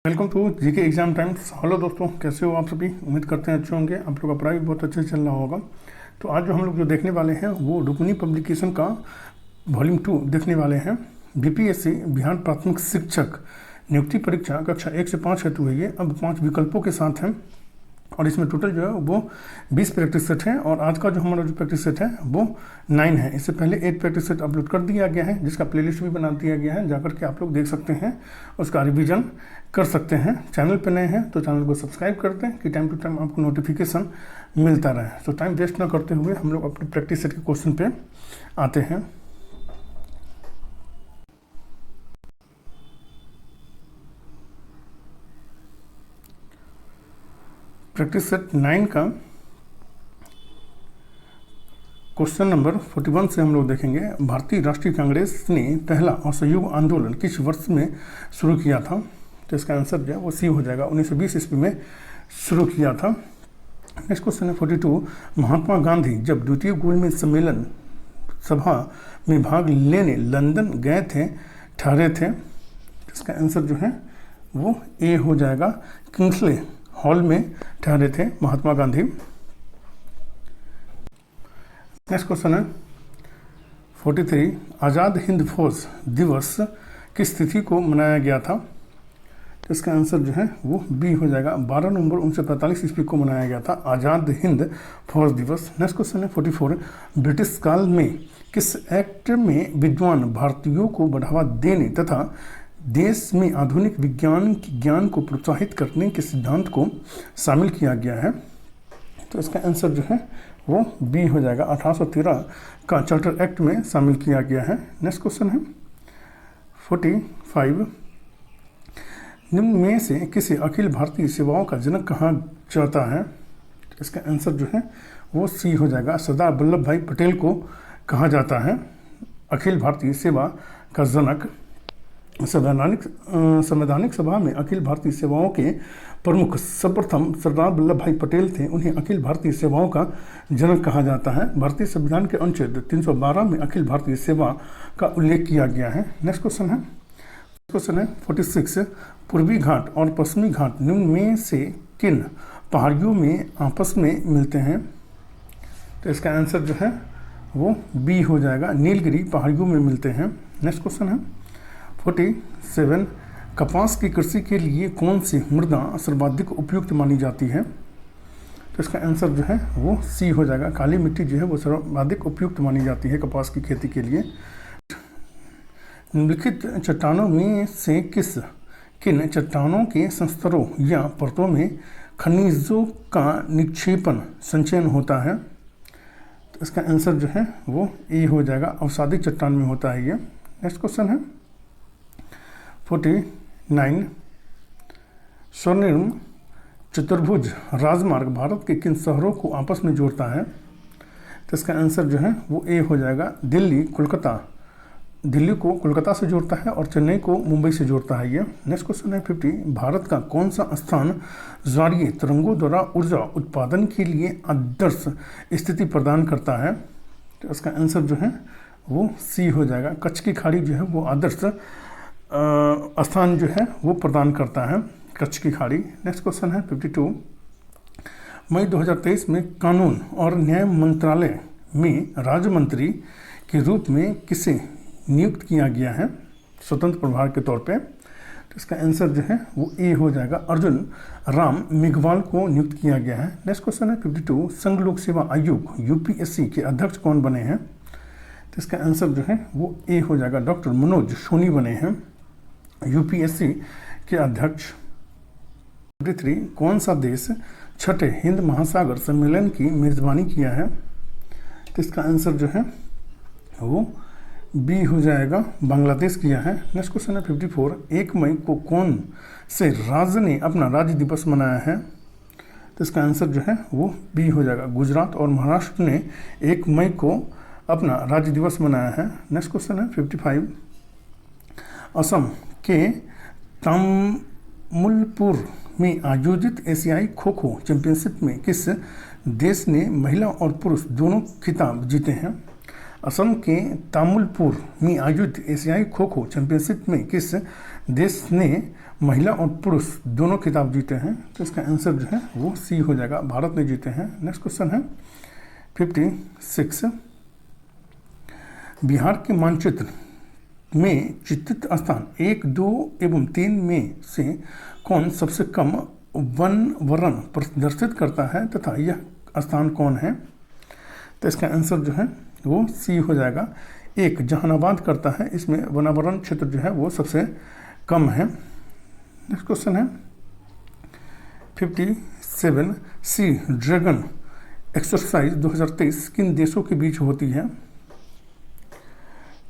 Welcome to GK exam times. Hello दोस्तों, कैसे हो आप सभी? उम्मीद करते हैं अच्छे होंगे। आप लोग का पढ़ाई भी बहुत अच्छे से चल रहा होगा। तो आज जो हम लोग देखने वाले हैं वो रुक्मिणी पब्लिकेशन का वॉल्यूम 2 देखने वाले हैं। बीपीएससी बिहार प्राथमिक शिक्षक नियुक्ति परीक्षा कक्षा 1 से 5 हेतु है ये। अब 5 विकल्पों के साथ हैं और इसमें टोटल जो है वो 20 प्रैक्टिस सेट है और आज का जो हमारा जो प्रैक्टिस सेट है वो 9 है। इससे पहले 8 प्रैक्टिस सेट अपलोड कर दिया गया है जिसका प्लेलिस्ट भी बना दिया गया है, जाकर के आप लोग देख सकते हैं, उसका रिवीजन कर सकते हैं। चैनल पर नए हैं तो चैनल को सब्सक्राइब कर दें कि टाइम टू टाइम आपको नोटिफिकेशन मिलता रहे। तो टाइम वेस्ट ना करते हुए हम लोग अपने प्रैक्टिस सेट के क्वेश्चन पे आते हैं। प्रैक्टिस सेट 9 का क्वेश्चन नंबर 41 से हम लोग देखेंगे। भारतीय राष्ट्रीय कांग्रेस ने पहला असहयोग आंदोलन किस वर्ष में शुरू किया था? तो इसका आंसर जो है वो सी हो जाएगा। 1920 ईस्वी में शुरू किया था। नेक्स्ट क्वेश्चन है 42। महात्मा गांधी जब द्वितीय गोलमेज सम्मेलन सभा में भाग लेने लंदन गए थे ठहरे थे? इसका आंसर जो है वो ए हो जाएगा। किंग्सले हॉल में ठहरे थे महात्मा गांधी। नेक्स्ट क्वेश्चन है 43। आज़ाद हिंद फौज दिवस किस तिथि को मनाया गया था? तो इसका आंसर जो है वो बी हो जाएगा। 12 नवंबर 1945 ईस्वी को मनाया गया था आज़ाद हिंद फौज दिवस। नेक्स्ट क्वेश्चन है 44। ब्रिटिश काल में किस एक्ट में विद्वान भारतीयों को बढ़ावा देने तथा देश में आधुनिक विज्ञान ज्ञान को प्रोत्साहित करने के सिद्धांत को शामिल किया गया है? तो इसका आंसर जो है वो बी हो जाएगा। 1813 का चार्टर एक्ट में शामिल किया गया है। नेक्स्ट क्वेश्चन है 45। निम्न में से किसे अखिल भारतीय सेवाओं का जनक कहा जाता है? तो इसका आंसर जो है वो सी हो जाएगा। सरदार वल्लभ भाई पटेल को कहा जाता है अखिल भारतीय सेवा का जनक। संवैधानिक सभा में अखिल भारतीय सेवाओं के प्रमुख सर्वप्रथम सरदार वल्लभ भाई पटेल थे। उन्हें अखिल भारतीय सेवाओं का जनक कहा जाता है। भारतीय संविधान के अनुच्छेद 312 में अखिल भारतीय सेवा का उल्लेख किया गया है। नेक्स्ट क्वेश्चन है 46। पूर्वी घाट और पश्चिमी घाट निम्न में से किन पहाड़ियों में आपस में मिलते हैं? तो इसका आंसर जो है वो बी हो जाएगा। नीलगिरी पहाड़ियों में मिलते हैं। नेक्स्ट क्वेश्चन है 47। कपास की कृषि के लिए कौन सी मृदा सर्वाधिक उपयुक्त मानी जाती है? तो इसका आंसर जो है वो सी हो जाएगा। काली मिट्टी जो है वो सर्वाधिक उपयुक्त मानी जाती है कपास की खेती के लिए। निम्नलिखित चट्टानों में से किन चट्टानों के संस्तरों या परतों में खनिजों का निक्षेपण संचयन होता है? तो इसका आंसर जो है वो ए हो जाएगा। अवसादी चट्टान में होता है ये। नेक्स्ट क्वेश्चन है 49। स्वर्णिम चतुर्भुज राजमार्ग भारत के किन शहरों को आपस में जोड़ता है? तो इसका आंसर जो है वो ए हो जाएगा। दिल्ली को कोलकाता से जोड़ता है और चेन्नई को मुंबई से जोड़ता है ये। नेक्स्ट क्वेश्चन है 50। भारत का कौन सा स्थान ज्वारीय तरंगों द्वारा ऊर्जा उत्पादन के लिए आदर्श स्थिति प्रदान करता है? तो इसका आंसर जो है वो सी हो जाएगा। कच्छ की खाड़ी जो है वो आदर्श स्थान जो है वो प्रदान करता है, कच्छ की खाड़ी। नेक्स्ट क्वेश्चन है 52। मई 2023 में कानून और न्याय मंत्रालय में राज्य मंत्री के रूप में किसे नियुक्त किया गया है स्वतंत्र प्रभार के तौर पे? तो इसका आंसर जो है वो ए हो जाएगा। अर्जुन राम मेघवाल को नियुक्त किया गया है। नेक्स्ट क्वेश्चन है 52। संघ लोक सेवा आयोग यूपीएससी के अध्यक्ष कौन बने हैं? तो इसका आंसर जो है वो ए हो जाएगा। डॉक्टर मनोज सोनी बने हैं यूपीएससी के अध्यक्ष। 53। कौन सा देश छठे हिंद महासागर सम्मेलन की मेजबानी किया है? तो इसका आंसर जो है वो बी हो जाएगा। बांग्लादेश किया है। नेक्स्ट क्वेश्चन है 54। 1 मई को कौन से राज्य ने अपना राज्य दिवस मनाया है? तो इसका आंसर जो है वो बी हो जाएगा। गुजरात और महाराष्ट्र ने 1 मई को अपना राज्य दिवस मनाया है। नेक्स्ट क्वेश्चन है 55। असम के तामुलपुर में आयोजित एशियाई खो खो चैंपियनशिप में किस देश ने महिला और पुरुष दोनों खिताब जीते हैं? असम के तामुलपुर में आयोजित एशियाई खो खो चैंपियनशिप में किस देश ने महिला और पुरुष दोनों खिताब जीते हैं? तो इसका आंसर जो है वो सी हो जाएगा, भारत ने जीते हैं। नेक्स्ट क्वेश्चन है 56, बिहार के मानचित्र में चित्रित स्थान 1, 2 एवं 3 में से कौन सबसे कम वन वर्ण प्रदर्शित करता है तथा यह स्थान कौन है? तो इसका आंसर जो है वो सी हो जाएगा, 1 जहानाबाद करता है, इसमें वनावरण क्षेत्र जो है वो सबसे कम है। नेक्स्ट क्वेश्चन है 57, सी ड्रैगन एक्सरसाइज 2023 किन देशों के बीच होती है?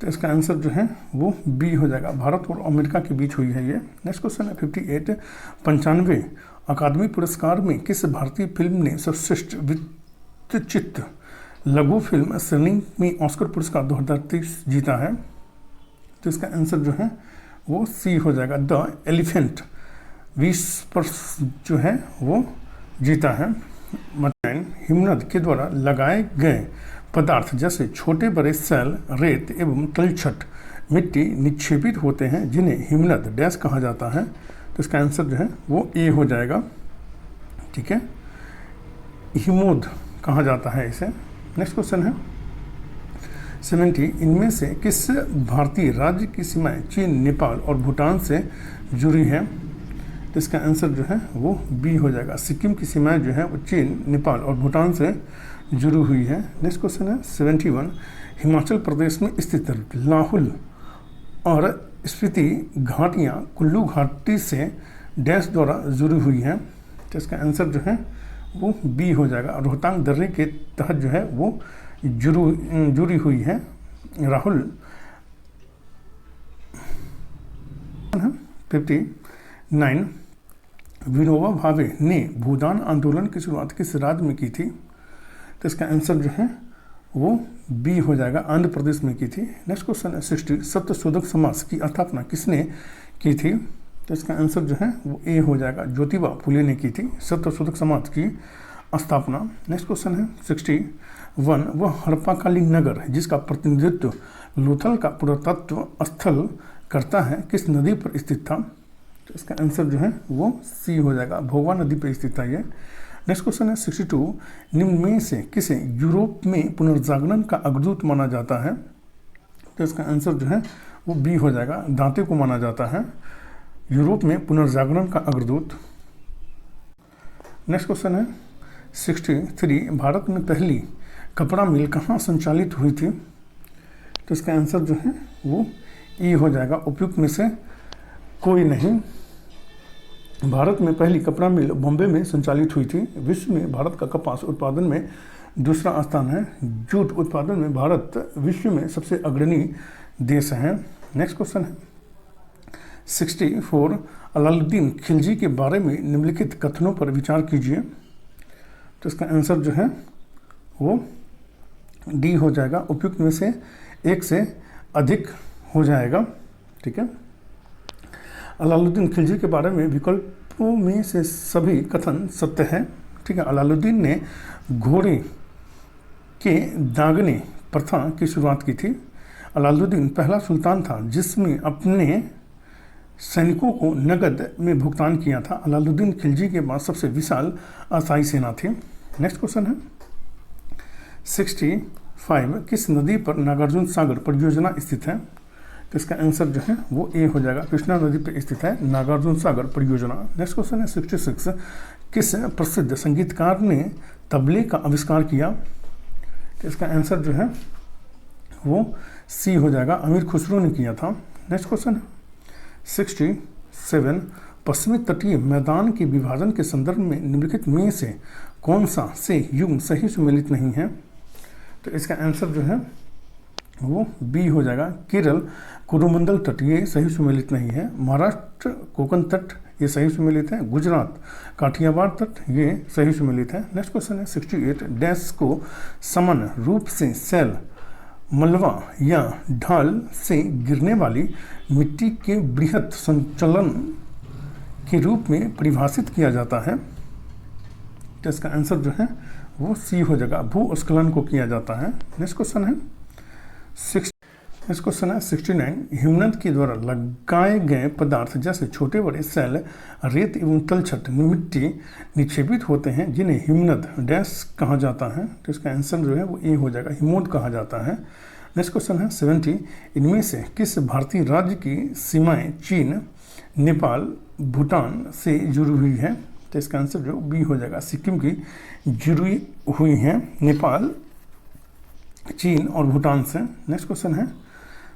तो इसका आंसर जो है वो बी हो जाएगा, भारत और अमेरिका के बीच हुई है ये। नेक्स्ट क्वेश्चन है 58, 95 अकादमी पुरस्कार में किस भारतीय फिल्म ने सर्वश्रेष्ठ वृत्तचित्र लघु फिल्म श्रेणी में ऑस्कर पुरस्कार 2023 जीता है? तो इसका आंसर जो है वो सी हो जाएगा, द एलिफेंट 20 पर जो है वो जीता है। हिमनद के द्वारा लगाए गए पदार्थ जैसे छोटे बड़े सेल, रेत एवं तलछट मिट्टी निक्षेपित होते हैं जिन्हें हिमनद डैश कहा जाता है? तो इसका आंसर जो है वो ए हो जाएगा, ठीक है, हिमोद कहा जाता है इसे। नेक्स्ट क्वेश्चन है 70, इनमें से किस भारतीय राज्य की सीमाएं चीन, नेपाल और भूटान से जुड़ी है? तो इसका आंसर जो है वो बी हो जाएगा, सिक्किम की सीमाएं जो है वो चीन, नेपाल और भूटान से जुड़ी हुई है। नेक्स्ट क्वेश्चन है 71, हिमाचल प्रदेश में स्थित लाहुल और स्पीति घाटियाँ कुल्लू घाटी से डैश द्वारा जुड़ी हुई हैं? तो इसका आंसर जो है वो बी हो जाएगा, रोहतांग दर्रे के तहत जो है वो जुड़ी हुई है। राहुल 59, विनोबा भावे ने भूदान आंदोलन की शुरुआत किस राज्य में की थी? तो इसका आंसर जो है वो बी हो जाएगा, आंध्र प्रदेश में की थी। नेक्स्ट क्वेश्चन है 60, सत्यशोधक समाज की स्थापना किसने की थी? तो इसका आंसर जो है वो ए हो जाएगा, ज्योतिबा फुले ने की थी सत्यशोधक समाज की स्थापना। नेक्स्ट क्वेश्चन है 61, वह हड़प्पाकालीन नगर है जिसका प्रतिनिधित्व लोथल का पुरातत्व स्थल करता है किस नदी पर स्थित था? तो इसका आंसर जो है वो सी हो जाएगा, भोगवा नदी पर स्थित था ये। नेक्स्ट क्वेश्चन है 62, निम्न में से किसे यूरोप में पुनर्जागरण का अग्रदूत माना जाता है? तो इसका आंसर जो है वो बी हो जाएगा, दांते को माना जाता है यूरोप में पुनर्जागरण का अग्रदूत। नेक्स्ट क्वेश्चन है 63, भारत में पहली कपड़ा मिल कहाँ संचालित हुई थी? तो इसका आंसर जो है वो ई हो जाएगा, उपयुक्त में से कोई नहीं। भारत में पहली कपड़ा मिल बॉम्बे में संचालित हुई थी। विश्व में भारत का कपास उत्पादन में दूसरा स्थान है। जूट उत्पादन में भारत विश्व में सबसे अग्रणी देश है। नेक्स्ट क्वेश्चन है 64, अलाउद्दीन खिलजी के बारे में निम्नलिखित कथनों पर विचार कीजिए। तो इसका आंसर जो है वो डी हो जाएगा, उपयुक्त में से एक से अधिक हो जाएगा, ठीक है। अलाउद्दीन खिलजी के बारे में विकल्पों में से सभी कथन सत्य है, ठीक है। अलाउद्दीन ने घोड़े के दागने प्रथा की शुरुआत की थी। अलाउद्दीन पहला सुल्तान था जिसने अपने सैनिकों को नगद में भुगतान किया था। अलाउद्दीन खिलजी के पास सबसे विशाल अस्थायी सेना थी। नेक्स्ट क्वेश्चन है 65, किस नदी पर नागार्जुन सागर परियोजना स्थित है? तो इसका आंसर जो है वो ए हो जाएगा, कृष्णा नदी पर स्थित है नागार्जुन सागर परियोजना। नेक्स्ट क्वेश्चन है 66, किस प्रसिद्ध संगीतकार ने तबले का आविष्कार किया? तो इसका आंसर जो है वो सी हो जाएगा, अमीर खुसरो ने किया था। नेक्स्ट क्वेश्चन है 67, पश्चिमी तटीय मैदान के विभाजन के संदर्भ में निम्नलिखित में से कौन सा से युग सही सुमेलित नहीं है? तो इसका आंसर जो है वो बी हो जाएगा, केरल कोरोमंडल तट ये सही सुमेलित नहीं है। महाराष्ट्र कोकण तट ये सही सुमेलित है। गुजरात काठियावाड़ तट ये सही सुमेलित है। नेक्स्ट क्वेश्चन है 68, डैश को सामान्य रूप से सेल, मलबा या ढाल से गिरने वाली मिट्टी के बृहद संचलन के रूप में परिभाषित किया जाता है। तो इसका आंसर जो है वो सी हो जाएगा, भूस्खलन को किया जाता है। नेक्स्ट क्वेश्चन है नेक्स्ट क्वेश्चन है 69, हिमनद के द्वारा लगाए गए पदार्थ जैसे छोटे बड़े सेल, रेत एवं तलछट, मिट्टी निक्षेपित होते हैं जिन्हें हिमनद डैश कहा जाता है। तो इसका आंसर जो है वो ए हो जाएगा, हिमोद कहा जाता है। नेक्स्ट क्वेश्चन है 70, इनमें से किस भारतीय राज्य की सीमाएं चीन, नेपाल, भूटान से जुड़ी हुई है। तो इसका आंसर जो बी हो जाएगा, सिक्किम की जुड़ी हुई हैं नेपाल, चीन और भूटान से। नेक्स्ट क्वेश्चन है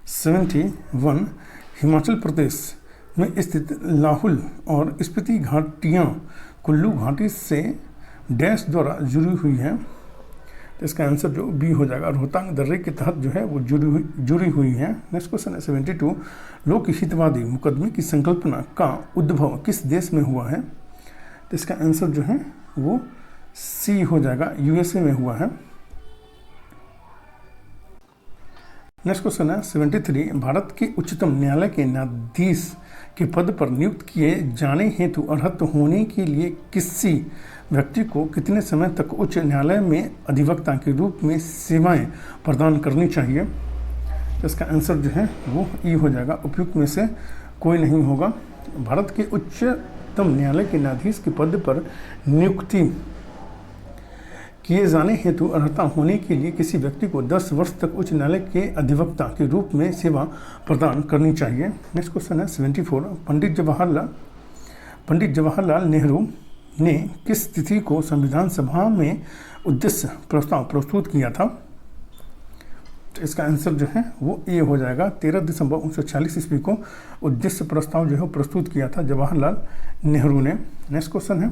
71, हिमाचल प्रदेश में स्थित लाहौल और स्पीति घाटियाँ कुल्लू घाटी से डैश द्वारा जुड़ी हुई हैं। तो इसका आंसर जो बी हो जाएगा, रोहतांग दर्रे के तहत जो है वो जुड़ी हुई है। नेक्स्ट क्वेश्चन है 72, लोकहितवादी मुकदमे की संकल्पना का उद्भव किस देश में हुआ है। तो इसका आंसर जो है वो सी हो जाएगा, यूएसए में हुआ है। नेक्स्ट क्वेश्चन है 73, भारत के उच्चतम न्यायालय के न्यायाधीश के पद पर नियुक्त किए जाने हेतु अर्हत होने के लिए किसी व्यक्ति को कितने समय तक उच्च न्यायालय में अधिवक्ता के रूप में सेवाएं प्रदान करनी चाहिए। तो इसका आंसर जो है वो ई हो जाएगा, उपयुक्त में से कोई नहीं होगा। भारत के उच्चतम न्यायालय के न्यायाधीश के पद पर नियुक्ति किए जाने हेतु अर्हता होने के लिए किसी व्यक्ति को 10 वर्ष तक उच्च न्यायालय के अधिवक्ता के रूप में सेवा प्रदान करनी चाहिए। नेक्स्ट क्वेश्चन है 74, पंडित जवाहरलाल नेहरू ने किस तिथि को संविधान सभा में उद्देश्य प्रस्ताव प्रस्तुत किया था। तो इसका आंसर जो है वो ए हो जाएगा, 13 दिसंबर 1946 ईस्वी को उद्देश्य प्रस्ताव जो है प्रस्तुत किया था जवाहरलाल नेहरू ने। नेक्स्ट क्वेश्चन है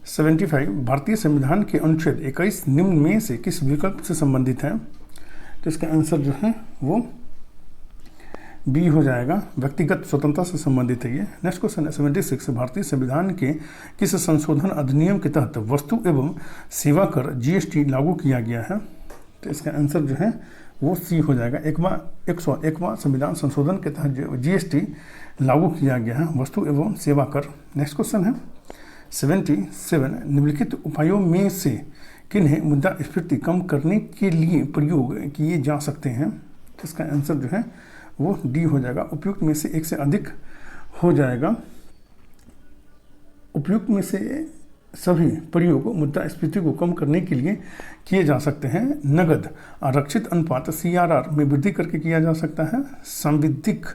75, भारतीय संविधान के अनुच्छेद 21 निम्न में से किस विकल्प से संबंधित है। तो इसका आंसर जो है वो बी हो जाएगा, व्यक्तिगत स्वतंत्रता से संबंधित है ये। नेक्स्ट क्वेश्चन है 76, भारतीय संविधान के किस संशोधन अधिनियम के तहत वस्तु एवं सेवा कर जीएसटी लागू किया गया है। तो इसका आंसर जो है वो सी हो जाएगा, 101वां संविधान संशोधन के तहत जो जीएसटी लागू किया गया है, वस्तु एवं सेवा कर। नेक्स्ट क्वेश्चन है 77, निम्नलिखित उपायों में से किन्हें मुद्रास्फीति कम करने के लिए प्रयोग किए जा सकते हैं। तो इसका आंसर जो है वो डी हो जाएगा, उपयुक्त में से एक से अधिक हो जाएगा। उपयुक्त में से सभी प्रयोग मुद्रास्फीति को कम करने के लिए किए जा सकते हैं। नगद आरक्षित अनुपात CRR में वृद्धि करके किया जा सकता है, सांविधिक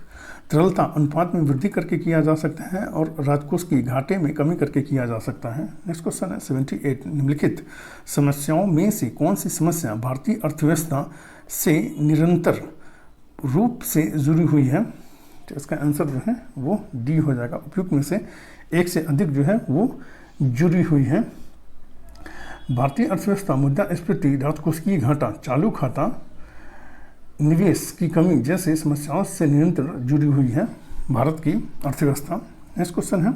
तरलता अनुपात में वृद्धि करके किया जा सकता है और राजकोष की घाटे में कमी करके किया जा सकता है। नेक्स्ट क्वेश्चन है 78, निम्नलिखित समस्याओं में से कौन सी समस्या भारतीय अर्थव्यवस्था से निरंतर रूप से जुड़ी हुई है। तो इसका आंसर जो है वो डी हो जाएगा, उपयुक्त में से एक से अधिक जो है वो जुड़ी हुई है। भारतीय अर्थव्यवस्था मुद्रास्फीति, राजकोषीय घाटा, चालू खाता, निवेश की कमी जैसे समस्याओं से निरंतर जुड़ी हुई है भारत की अर्थव्यवस्था। नेक्स्ट क्वेश्चन है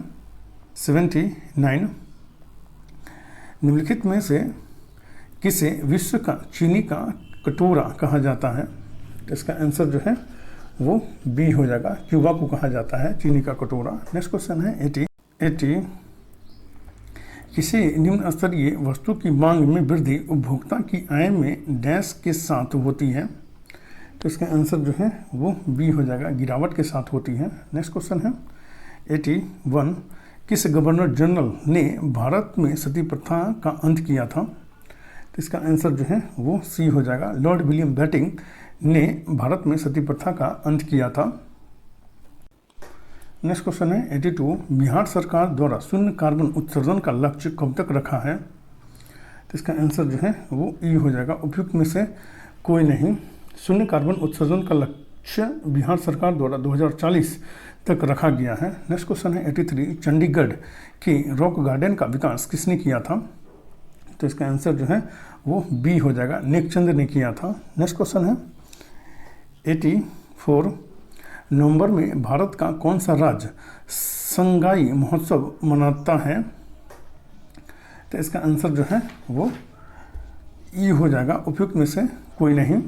79, निम्नलिखित में से किसे विश्व का चीनी का कटोरा कहा जाता है। तो इसका आंसर जो है वो बी हो जाएगा, क्यूबा को कहा जाता है चीनी का कटोरा। नेक्स्ट क्वेश्चन है 80, किसी निम्न स्तरीय वस्तु की मांग में वृद्धि उपभोक्ता की आय में डैश के साथ होती है। तो इसका आंसर जो है वो बी हो जाएगा, गिरावट के साथ होती है। नेक्स्ट क्वेश्चन है 81, किस गवर्नर जनरल ने भारत में सती प्रथा का अंत किया था। तो इसका आंसर जो है वो सी हो जाएगा, लॉर्ड विलियम बेंटिंक ने भारत में सती प्रथा का अंत किया था। नेक्स्ट क्वेश्चन है 82, बिहार सरकार द्वारा शून्य कार्बन उत्सर्जन का लक्ष्य कब तक रखा है। तो इसका आंसर जो है वो ई हो जाएगा, उपयुक्त में से कोई नहीं। शून्य कार्बन उत्सर्जन का लक्ष्य बिहार सरकार द्वारा 2040 तक रखा गया है। नेक्स्ट क्वेश्चन है 83, चंडीगढ़ के रॉक गार्डन का विकास किसने किया था। तो इसका आंसर जो है वो बी हो जाएगा, नेकचंद ने किया था। नेक्स्ट क्वेश्चन है 84, नवंबर में भारत का कौन सा राज्य संगाई महोत्सव मनाता है। तो इसका आंसर जो है वो ई हो जाएगा, उपयुक्त में से कोई नहीं।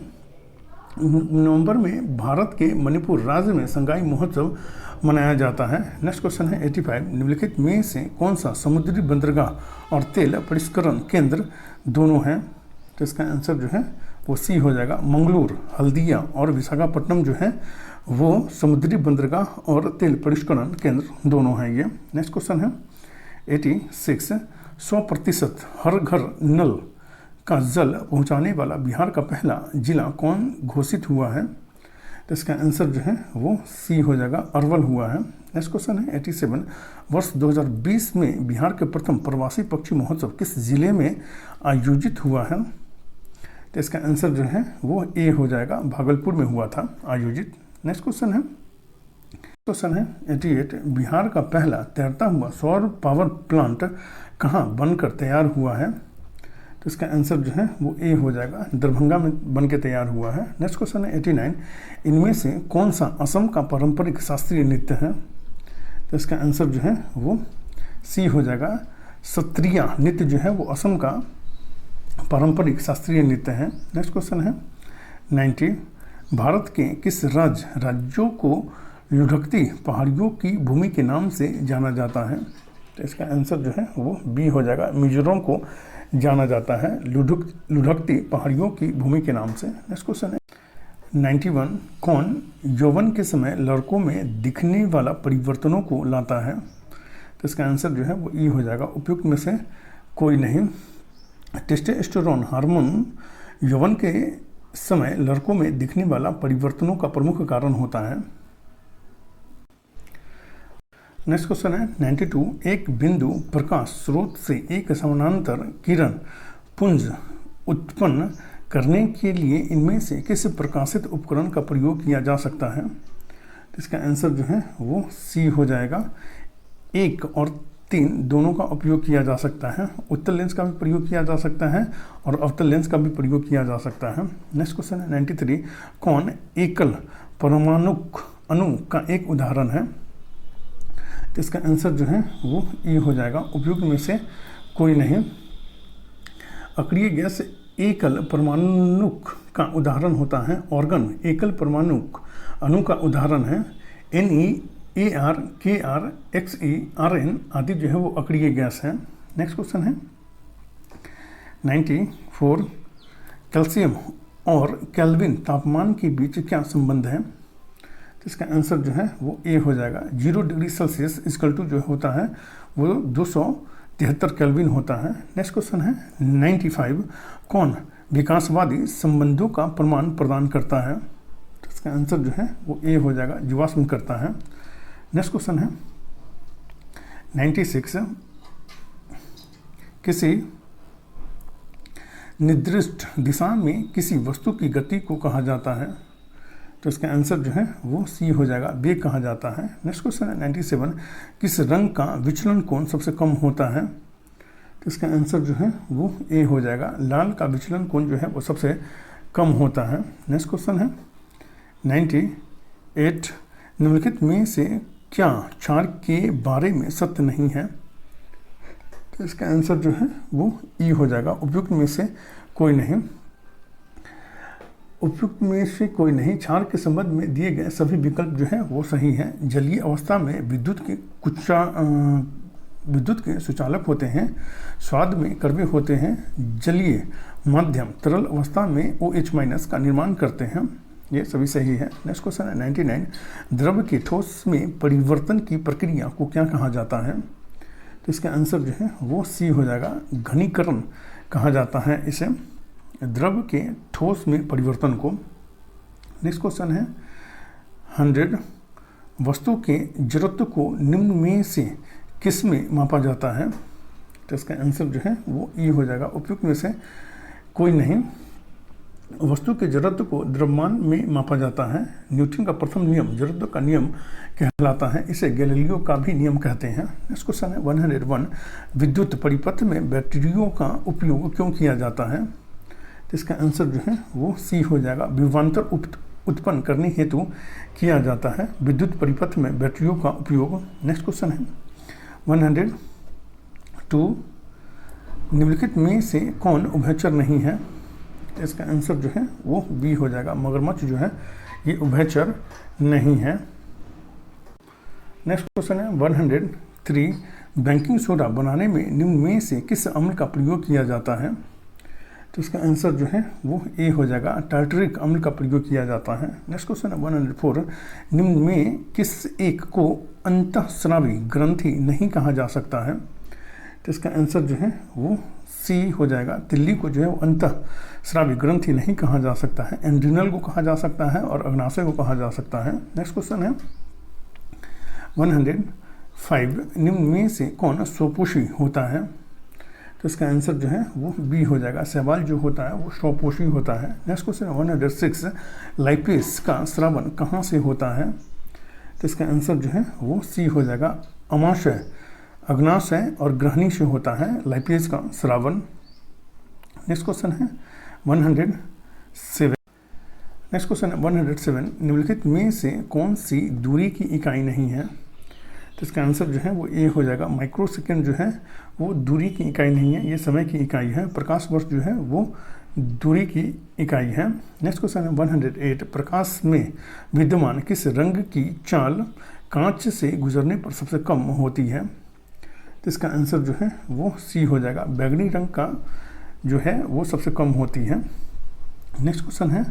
नवंबर में भारत के मणिपुर राज्य में संगाई महोत्सव मनाया जाता है। नेक्स्ट क्वेश्चन है 85, निम्नलिखित में से कौन सा समुद्री बंदरगाह और तेल परिष्करण केंद्र दोनों हैं। तो इसका आंसर जो है वो सी हो जाएगा। मंगलूर, हल्दिया और विशाखापट्टनम जो है वो समुद्री बंदरगाह और तेल परिष्करण केंद्र दोनों हैं ये। नेक्स्ट क्वेश्चन है 86, 100% हर घर नल का जल पहुंचाने वाला बिहार का पहला जिला कौन घोषित हुआ है? तो इसका आंसर जो है वो सी हो जाएगा, अरवल हुआ है। नेक्स्ट क्वेश्चन है 87, वर्ष 2020 में बिहार के प्रथम प्रवासी पक्षी महोत्सव किस जिले में आयोजित हुआ है? तो इसका आंसर जो है वो ए हो जाएगा, भागलपुर में हुआ था आयोजित। नेक्स्ट क्वेश्चन है 88, बिहार का पहला तैरता हुआ सौर पावर प्लांट कहाँ बनकर तैयार हुआ है? तो इसका आंसर जो है वो ए हो जाएगा, दरभंगा में बन के तैयार हुआ है। नेक्स्ट क्वेश्चन है 89, इनमें से कौन सा असम का पारंपरिक शास्त्रीय नृत्य है? तो इसका आंसर जो है वो सी हो जाएगा, सत्रिया नृत्य जो है वो असम का पारंपरिक शास्त्रीय नृत्य है। नेक्स्ट क्वेश्चन है 90, भारत के किस राज्यों को लुढ़कती पहाड़ियों की भूमि के नाम से जाना जाता है? तो इसका आंसर जो है वो बी हो जाएगा, मिजोरम को जाना जाता है लुढ़कती पहाड़ियों की भूमि के नाम से। नेक्स्ट क्वेश्चन है 91, कौन यौवन के समय लड़कों में दिखने वाला परिवर्तनों को लाता है? तो इसका आंसर जो है वो ई हो जाएगा, उपयुक्त में से कोई नहीं। टेस्टोस्टेरोन हार्मोन यौवन के समय लड़कों में दिखने वाला परिवर्तनों का प्रमुख कारण होता है। नेक्स्ट क्वेश्चन है 92, एक बिंदु प्रकाश स्रोत से एक समानांतर किरण पुंज उत्पन्न करने के लिए इनमें से किस प्रकाशित उपकरण का प्रयोग किया जा सकता है? तो इसका आंसर जो है वो सी हो जाएगा, 1 और 3 दोनों का उपयोग किया जा सकता है। उत्तल लेंस का भी प्रयोग किया जा सकता है और अवतल लेंस का भी प्रयोग किया जा सकता है। नेक्स्ट क्वेश्चन है 93, कौन एकल परमाणुक अणु का एक उदाहरण है? तो इसका आंसर जो है वो ई हो जाएगा, उपयुक्त में से कोई नहीं। अक्रिय गैस एकल परमाणुक का उदाहरण होता है। ऑर्गन एकल परमाणुक अणु का उदाहरण है। NeAr, Kr, Xe, Rn आदि जो है वो अक्रिय गैस है। नेक्स्ट क्वेश्चन है 94, कैल्शियम और केल्विन तापमान के बीच क्या संबंध है? तो इसका आंसर जो है वो ए हो जाएगा, 0 डिग्री सेल्सियस इक्वल टू जो होता है वो 273 केल्विन होता है। नेक्स्ट क्वेश्चन है 95, कौन विकासवादी संबंधों का प्रमाण प्रदान करता है? तो इसका आंसर जो है वो ए हो जाएगा, जीवाश्म करता है। नेक्स्ट क्वेश्चन है 96, किसी निर्दिष्ट दिशा में किसी वस्तु की गति को कहा जाता है? तो इसका आंसर जो है वो सी हो जाएगा, वेग कहा जाता है। नेक्स्ट क्वेश्चन है 97, किस रंग का विचलन कोण सबसे कम होता है? तो इसका आंसर जो है वो ए हो जाएगा, लाल का विचलन कोण जो है वो सबसे कम होता है। नेक्स्ट क्वेश्चन है 98, निम्नलिखित में से क्या क्षार के बारे में सत्य नहीं है? तो इसका आंसर जो है वो ई हो जाएगा, उपयुक्त में से कोई नहीं। उपयुक्त में से कोई नहीं, क्षार के संबंध में दिए गए सभी विकल्प जो है वो सही हैं। जलीय अवस्था में विद्युत के सुचालक होते हैं, स्वाद में कड़वे होते हैं। जलीय माध्यम तरल अवस्था में OH- का निर्माण करते हैं, ये सभी सही है। नेक्स्ट क्वेश्चन है 99, द्रव के ठोस में परिवर्तन की प्रक्रिया को क्या कहा जाता है? तो इसका आंसर जो है वो सी हो जाएगा, घनीकरण कहा जाता है इसे, द्रव के ठोस में परिवर्तन को। नेक्स्ट क्वेश्चन है 100, वस्तु के जड़त्व को निम्न में से किस में मापा जाता है? तो इसका आंसर जो है वो ई हो जाएगा, उपयुक्त में से कोई नहीं। वस्तु के जड़त्व को द्रव्यमान में मापा जाता है। न्यूटन का प्रथम नियम जड़त्व का नियम कहलाता है, इसे गैलीलियो का भी नियम कहते हैं। नेक्स्ट क्वेश्चन है 101, विद्युत परिपथ में बैटरियों का उपयोग क्यों किया जाता है? तो इसका आंसर जो है वो सी हो जाएगा, विभवांतर उत्पन्न करने हेतु किया जाता है विद्युत परिपथ में बैटरियों का उपयोग। नेक्स्ट क्वेश्चन है 102, निम्नलिखित में से कौन उभयचर नहीं है? तो इसका आंसर जो है वो बी हो जाएगा, मगरमच्छ जो है ये उभयचर नहीं है। नेक्स्ट क्वेश्चन है 103, बेकिंग सोडा बनाने में निम्न में से किस अम्ल का प्रयोग किया जाता है? तो इसका आंसर जो है वो ए हो जाएगा, टार्टरिक अम्ल का प्रयोग किया जाता है। नेक्स्ट क्वेश्चन है 104, निम्न में किस एक को अंतःस्रावी ग्रंथि नहीं कहा जा सकता है? तो इसका आंसर जो है वो सी हो जाएगा, तिल्ली को जो है वो अंतःस्रावी ग्रंथि नहीं कहा जा सकता है, एंड्रिनल को कहा जा सकता है और अग्नाशय को कहा जा सकता है। नेक्स्ट क्वेश्चन है 105, निम्न में से कौन स्वपोषी होता है? तो इसका आंसर जो है वो बी हो जाएगा, शैवाल जो होता है वो स्वपोषी होता है। नेक्स्ट क्वेश्चन 106, लाइपेस का स्रावन कहाँ से होता है? तो इसका आंसर जो है वो सी हो जाएगा, अमाशय, अग्नाशय और ग्रहणी से होता है लाइपेस का स्रावन। नेक्स्ट क्वेश्चन है 107, नेक्स्ट क्वेश्चन है 107, निम्नलिखित में से कौन सी दूरी की इकाई नहीं है? तो इसका आंसर जो है वो ए हो जाएगा, माइक्रो सेकेंड जो है वो दूरी की इकाई नहीं है, ये समय की इकाई है। प्रकाश वर्ष जो है वो दूरी की इकाई है। नेक्स्ट क्वेश्चन है 108, प्रकाश में विद्यमान किस रंग की चाल कांच से गुजरने पर सबसे कम होती है? तो इसका आंसर जो है वो सी हो जाएगा, बैगनी रंग का जो है वो सबसे कम होती है। नेक्स्ट क्वेश्चन है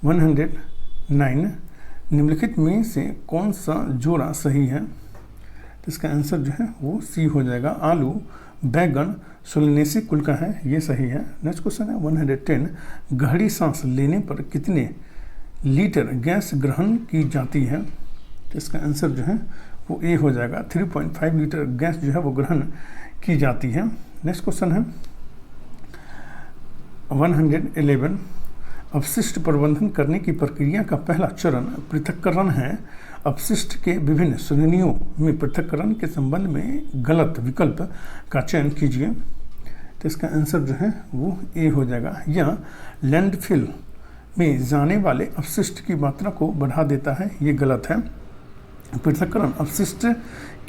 109, निम्नलिखित में से कौन सा जोड़ा सही है? तो इसका आंसर जो है वो सी हो जाएगा, आलू, बैगन, सोलनेसी कुल का है, ये सही है। नेक्स्ट क्वेश्चन है 110, गहरी सांस लेने पर कितने लीटर गैस ग्रहण की जाती है? तो इसका आंसर जो है वो ए हो जाएगा, 3.5 लीटर गैस जो है वो ग्रहण की जाती है। नेक्स्ट क्वेश्चन है 111, अपशिष्ट प्रबंधन करने की प्रक्रिया का पहला चरण पृथक्करण है। अपशिष्ट के विभिन्न श्रेणियों में पृथक्करण के संबंध में गलत विकल्प का चयन कीजिए। तो इसका आंसर जो है वो ए हो जाएगा, यह लैंडफिल में जाने वाले अपशिष्ट की मात्रा को बढ़ा देता है, ये गलत है। पृथक्करण अपशिष्ट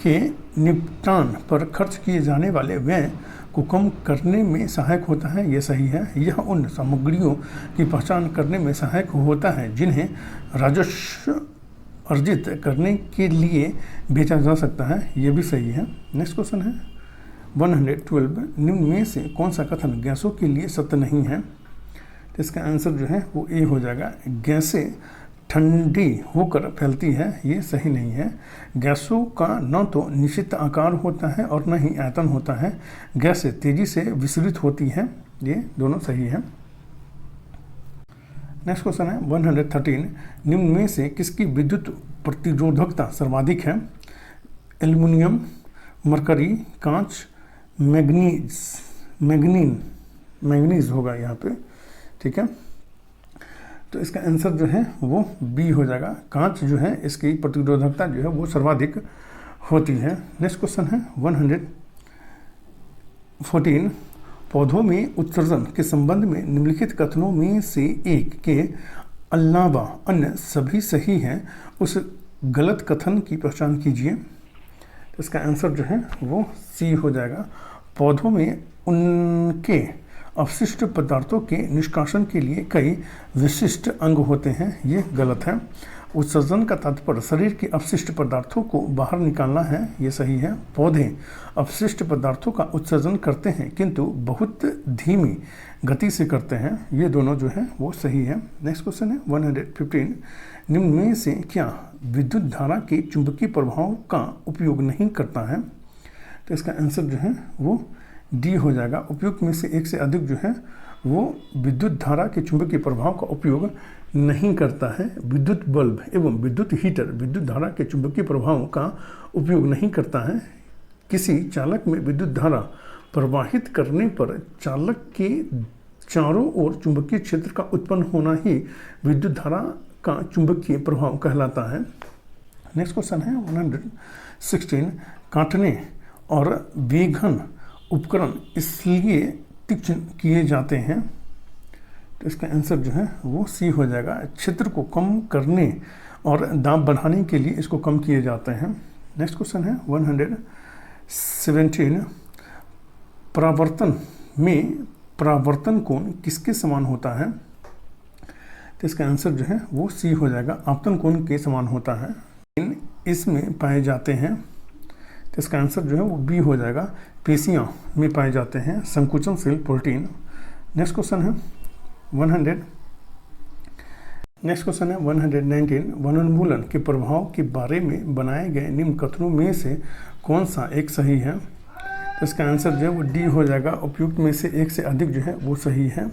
के निपटान पर खर्च किए जाने वाले व्यय को कम करने में सहायक होता है, ये सही है। यह उन सामग्रियों की पहचान करने में सहायक होता है जिन्हें राजस्व अर्जित करने के लिए बेचा जा सकता है, ये भी सही है। नेक्स्ट क्वेश्चन है 112, निम्न में से कौन सा कथन गैसों के लिए सत्य नहीं है? तो इसका आंसर जो है वो ए हो जाएगा, गैसें ठंडी होकर फैलती है, ये सही नहीं है। गैसों का न तो निश्चित आकार होता है और न ही आयतन होता है, गैसें तेजी से विसरित होती हैं, ये दोनों सही है। नेक्स्ट क्वेश्चन है 113, निम्न में से किसकी विद्युत प्रतिरोधकता सर्वाधिक है? एल्युमिनियम, मरकरी, कांच, मैग्नीज होगा यहाँ पे, ठीक है। तो इसका आंसर जो है वो बी हो जाएगा, कांच जो है इसकी प्रतिरोधकता जो है वो सर्वाधिक होती है। नेक्स्ट क्वेश्चन है 114, पौधों में उत्सर्जन के संबंध में निम्नलिखित कथनों में से एक के अलावा अन्य सभी सही हैं, उस गलत कथन की पहचान कीजिए। तो इसका आंसर जो है वो सी हो जाएगा, पौधों में उनके अपशिष्ट पदार्थों के निष्कासन के लिए कई विशिष्ट अंग होते हैं, ये गलत है। उत्सर्जन का तात्पर्य शरीर के अपशिष्ट पदार्थों को बाहर निकालना है, ये सही है। पौधे अपशिष्ट पदार्थों का उत्सर्जन करते हैं किंतु बहुत धीमी गति से करते हैं, ये दोनों जो है वो सही है। नेक्स्ट क्वेश्चन है 115, निम्न में से क्या विद्युत धारा के चुंबकीय प्रभाव का उपयोग नहीं करता है? तो इसका आंसर जो है वो डी हो जाएगा, उपयुक्त में से एक से अधिक जो है वो विद्युत धारा के चुंबकीय प्रभाव का उपयोग नहीं करता है। विद्युत बल्ब एवं विद्युत हीटर विद्युत धारा के चुंबकीय प्रभाव का उपयोग नहीं करता है। किसी चालक में विद्युत धारा प्रवाहित करने पर चालक के चारों ओर चुंबकीय क्षेत्र का उत्पन्न होना ही विद्युत धारा का चुंबकीय प्रभाव कहलाता है। नेक्स्ट क्वेश्चन है 116, काटने और बेघन उपकरण इसलिए तीक्ष्ण किए जाते हैं। तो इसका आंसर जो है वो सी हो जाएगा, क्षेत्र को कम करने और दाब बढ़ाने के लिए इसको कम किए जाते हैं। नेक्स्ट क्वेश्चन है 117, परावर्तन कोण किसके समान होता है? तो इसका आंसर जो है वो सी हो जाएगा, आपतन कोण के समान होता है, इसमें पाए जाते हैं। तो इसका आंसर जो है वो बी हो जाएगा, पेशियाँ में पाए जाते हैं। संकुचनशील प्रोटीन नेक्स्ट क्वेश्चन है 119 वनोन्मूलन के प्रभाव के बारे में बनाए गए निम्न कथनों में से कौन सा एक सही है? तो इसका आंसर जो है वो डी हो जाएगा। उपयुक्त में से एक से अधिक जो है वो सही है।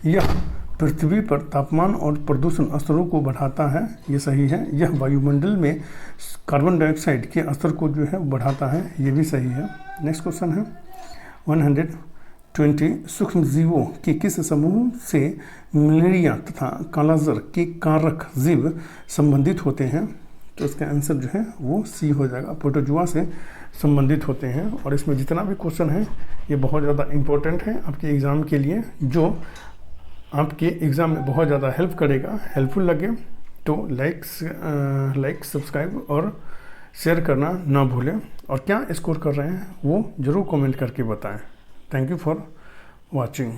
यह पृथ्वी पर तापमान और प्रदूषण स्तरों को बढ़ाता है, ये सही है। यह वायुमंडल में कार्बन डाइऑक्साइड के स्तर को जो है बढ़ाता है, ये भी सही है। नेक्स्ट क्वेश्चन है 120 सूक्ष्म जीवों के किस समूह से मलेरिया तथा कालाजार के कारक जीव संबंधित होते हैं? तो इसका आंसर जो है वो सी हो जाएगा, प्रोटोजुआ से संबंधित होते हैं। और इसमें जितना भी क्वेश्चन है ये बहुत ज़्यादा इम्पोर्टेंट है आपके एग्ज़ाम के लिए, जो आपके एग्ज़ाम में बहुत ज़्यादा हेल्प करेगा। हेल्पफुल लगे तो लाइक सब्सक्राइब और शेयर करना ना भूलें। और क्या स्कोर कर रहे हैं वो ज़रूर कमेंट करके बताएं। Thank you for watching.